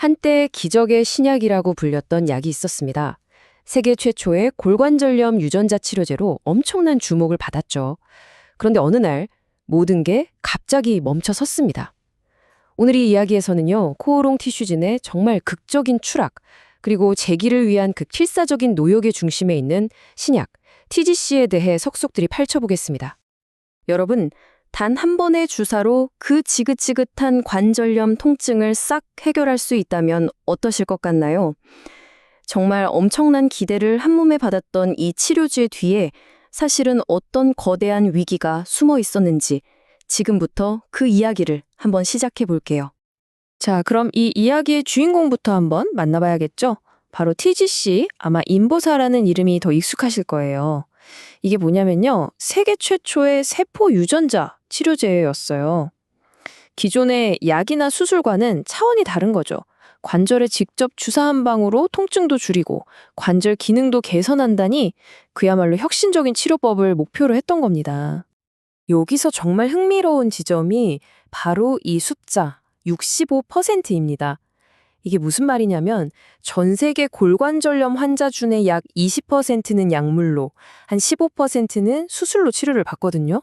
한때 기적의 신약이라고 불렸던 약이 있었습니다. 세계 최초의 골관절염 유전자 치료제로 엄청난 주목을 받았죠. 그런데 어느 날 모든 게 갑자기 멈춰 섰습니다. 오늘 이 이야기에서는요, 코오롱 티슈진의 정말 극적인 추락, 그리고 재기를 위한 그 필사적인 노력의 중심에 있는 신약, TGC에 대해 속속들이 펼쳐보겠습니다. 여러분, 단 한 번의 주사로 그 지긋지긋한 관절염 통증을 싹 해결할 수 있다면 어떠실 것 같나요? 정말 엄청난 기대를 한몸에 받았던 이 치료제 뒤에 사실은 어떤 거대한 위기가 숨어 있었는지 지금부터 그 이야기를 한번 시작해 볼게요. 자, 그럼 이 이야기의 주인공부터 한번 만나봐야겠죠? 바로 TGC, 아마 인보사라는 이름이 더 익숙하실 거예요. 이게 뭐냐면요, 세계 최초의 세포 유전자 치료제였어요. 기존의 약이나 수술과는 차원이 다른 거죠. 관절에 직접 주사 한 방으로 통증도 줄이고 관절 기능도 개선한다니 그야말로 혁신적인 치료법을 목표로 했던 겁니다. 여기서 정말 흥미로운 지점이 바로 이 숫자 65%입니다. 이게 무슨 말이냐면 전 세계 골관절염 환자 중에 약 20%는 약물로, 한 15%는 수술로 치료를 받거든요.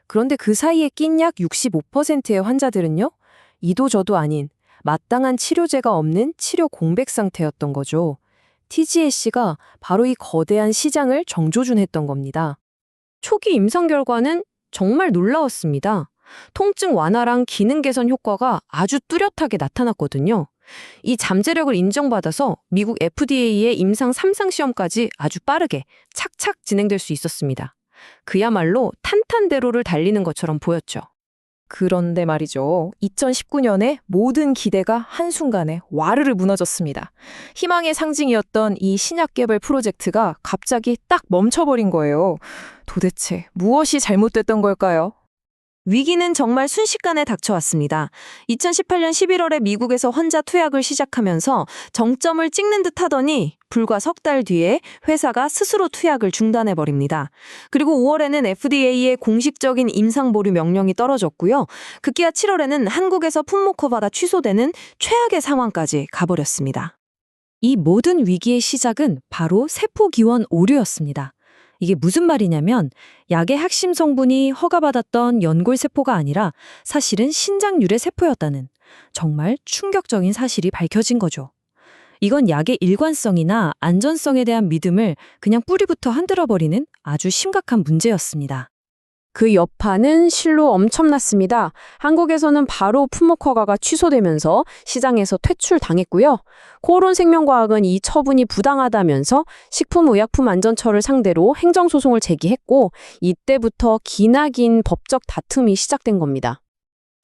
그런데 그 사이에 낀 약 65%의 환자들은요, 이도 저도 아닌 마땅한 치료제가 없는 치료 공백 상태였던 거죠. TGC가 바로 이 거대한 시장을 정조준했던 겁니다. 초기 임상 결과는 정말 놀라웠습니다. 통증 완화랑 기능 개선 효과가 아주 뚜렷하게 나타났거든요. 이 잠재력을 인정받아서 미국 FDA의 임상 3상 시험까지 아주 빠르게 착착 진행될 수 있었습니다. 그야말로 탄탄대로를 달리는 것처럼 보였죠. 그런데 말이죠. 2019년에 모든 기대가 한순간에 와르르 무너졌습니다. 희망의 상징이었던 이 신약 개발 프로젝트가 갑자기 딱 멈춰버린 거예요. 도대체 무엇이 잘못됐던 걸까요? 위기는 정말 순식간에 닥쳐왔습니다. 2018년 11월에 미국에서 환자 투약을 시작하면서 정점을 찍는 듯 하더니 불과 석 달 뒤에 회사가 스스로 투약을 중단해버립니다. 그리고 5월에는 FDA의 공식적인 임상 보류 명령이 떨어졌고요. 급기야 7월에는 한국에서 품목 허가가 취소되는 최악의 상황까지 가버렸습니다. 이 모든 위기의 시작은 바로 세포기원 오류였습니다. 이게 무슨 말이냐면 약의 핵심 성분이 허가받았던 연골세포가 아니라 사실은 신장유래 세포였다는 정말 충격적인 사실이 밝혀진 거죠. 이건 약의 일관성이나 안전성에 대한 믿음을 그냥 뿌리부터 흔들어버리는 아주 심각한 문제였습니다. 그 여파는 실로 엄청났습니다. 한국에서는 바로 품목 허가가 취소되면서 시장에서 퇴출당했고요. 코오롱 생명과학은 이 처분이 부당하다면서 식품의약품안전처를 상대로 행정소송을 제기했고 이때부터 기나긴 법적 다툼이 시작된 겁니다.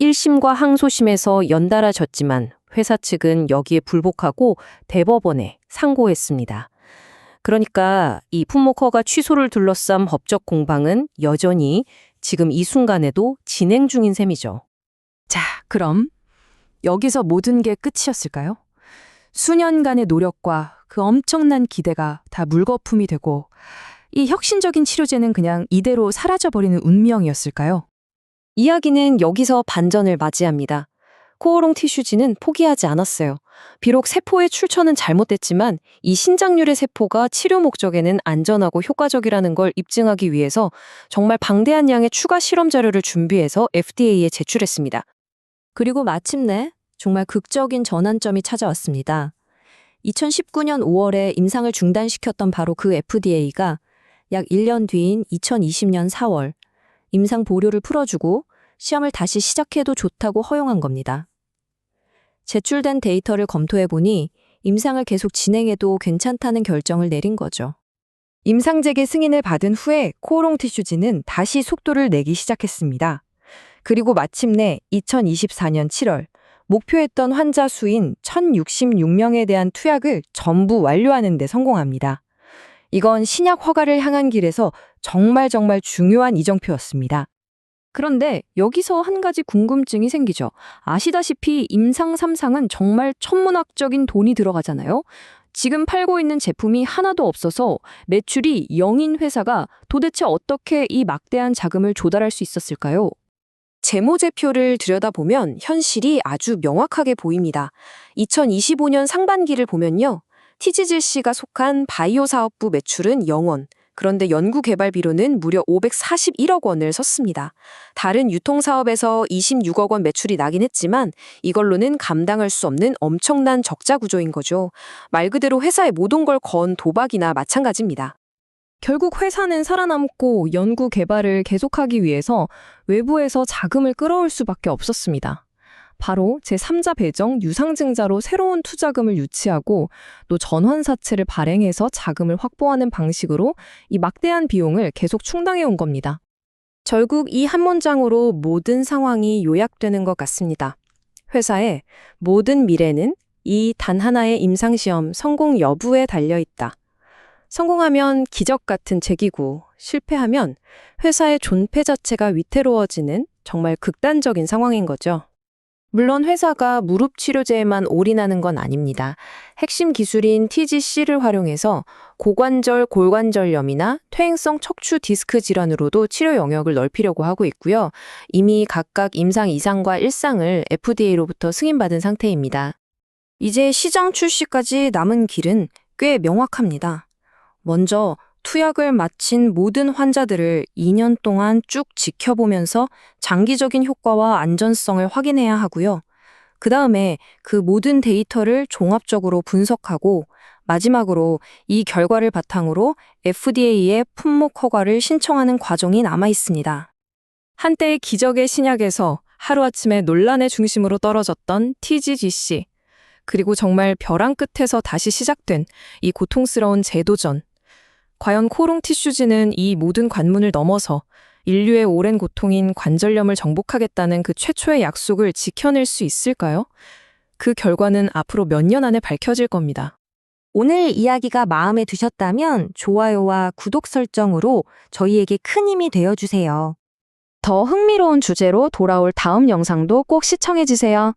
1심과 항소심에서 연달아 졌지만 회사 측은 여기에 불복하고 대법원에 상고했습니다. 그러니까 이 품목 허가 취소를 둘러싼 법적 공방은 여전히 지금 이 순간에도 진행 중인 셈이죠. 자, 그럼 여기서 모든 게 끝이었을까요? 수년간의 노력과 그 엄청난 기대가 다 물거품이 되고 이 혁신적인 치료제는 그냥 이대로 사라져버리는 운명이었을까요? 이야기는 여기서 반전을 맞이합니다. 코오롱 티슈진은 포기하지 않았어요. 비록 세포의 출처는 잘못됐지만 이 신장유래 세포가 치료 목적에는 안전하고 효과적이라는 걸 입증하기 위해서 정말 방대한 양의 추가 실험 자료를 준비해서 FDA에 제출했습니다. 그리고 마침내 정말 극적인 전환점이 찾아왔습니다. 2019년 5월에 임상을 중단시켰던 바로 그 FDA가 약 1년 뒤인 2020년 4월 임상 보류를 풀어주고 시험을 다시 시작해도 좋다고 허용한 겁니다. 제출된 데이터를 검토해보니 임상을 계속 진행해도 괜찮다는 결정을 내린 거죠. 임상 재개 승인을 받은 후에 코오롱 티슈진은 다시 속도를 내기 시작했습니다. 그리고 마침내 2024년 7월 목표했던 환자 수인 1,066명에 대한 투약을 전부 완료하는 데 성공합니다. 이건 신약 허가를 향한 길에서 정말 중요한 이정표였습니다. 그런데 여기서 한 가지 궁금증이 생기죠. 아시다시피 임상 3상은 정말 천문학적인 돈이 들어가잖아요. 지금 팔고 있는 제품이 하나도 없어서 매출이 0인 회사가 도대체 어떻게 이 막대한 자금을 조달할 수 있었을까요? 재무제표를 들여다보면 현실이 아주 명확하게 보입니다. 2025년 상반기를 보면요. TGGC가 속한 바이오 사업부 매출은 0원, 그런데 연구개발비로는 무려 541억 원을 썼습니다. 다른 유통사업에서 26억 원 매출이 나긴 했지만 이걸로는 감당할 수 없는 엄청난 적자 구조인 거죠. 말 그대로 회사의 모든 걸 건 도박이나 마찬가지입니다. 결국 회사는 살아남고 연구 개발을 계속하기 위해서 외부에서 자금을 끌어올 수밖에 없었습니다. 바로 제3자 배정 유상증자로 새로운 투자금을 유치하고 또 전환사채를 발행해서 자금을 확보하는 방식으로 이 막대한 비용을 계속 충당해 온 겁니다. 결국 이 한 문장으로 모든 상황이 요약되는 것 같습니다. 회사의 모든 미래는 이 단 하나의 임상시험 성공 여부에 달려있다. 성공하면 기적 같은 재기고 실패하면 회사의 존폐 자체가 위태로워지는 정말 극단적인 상황인 거죠. 물론 회사가 무릎 치료제에만 올인하는 건 아닙니다. 핵심 기술인 TGC를 활용해서 고관절, 골관절염이나 퇴행성 척추 디스크 질환으로도 치료 영역을 넓히려고 하고 있고요. 이미 각각 임상 2상과 1상을 FDA로부터 승인받은 상태입니다. 이제 시장 출시까지 남은 길은 꽤 명확합니다. 먼저 투약을 마친 모든 환자들을 2년 동안 쭉 지켜보면서 장기적인 효과와 안전성을 확인해야 하고요. 그 다음에 그 모든 데이터를 종합적으로 분석하고 마지막으로 이 결과를 바탕으로 FDA에 품목 허가를 신청하는 과정이 남아 있습니다. 한때의 기적의 신약에서 하루아침에 논란의 중심으로 떨어졌던 TGGC, 그리고 정말 벼랑 끝에서 다시 시작된 이 고통스러운 재도전. 과연 코롱 티슈즈는 이 모든 관문을 넘어서 인류의 오랜 고통인 관절염을 정복하겠다는 그 최초의 약속을 지켜낼 수 있을까요? 그 결과는 앞으로 몇 년 안에 밝혀질 겁니다. 오늘 이야기가 마음에 드셨다면 좋아요와 구독 설정으로 저희에게 큰 힘이 되어주세요. 더 흥미로운 주제로 돌아올 다음 영상도 꼭 시청해주세요.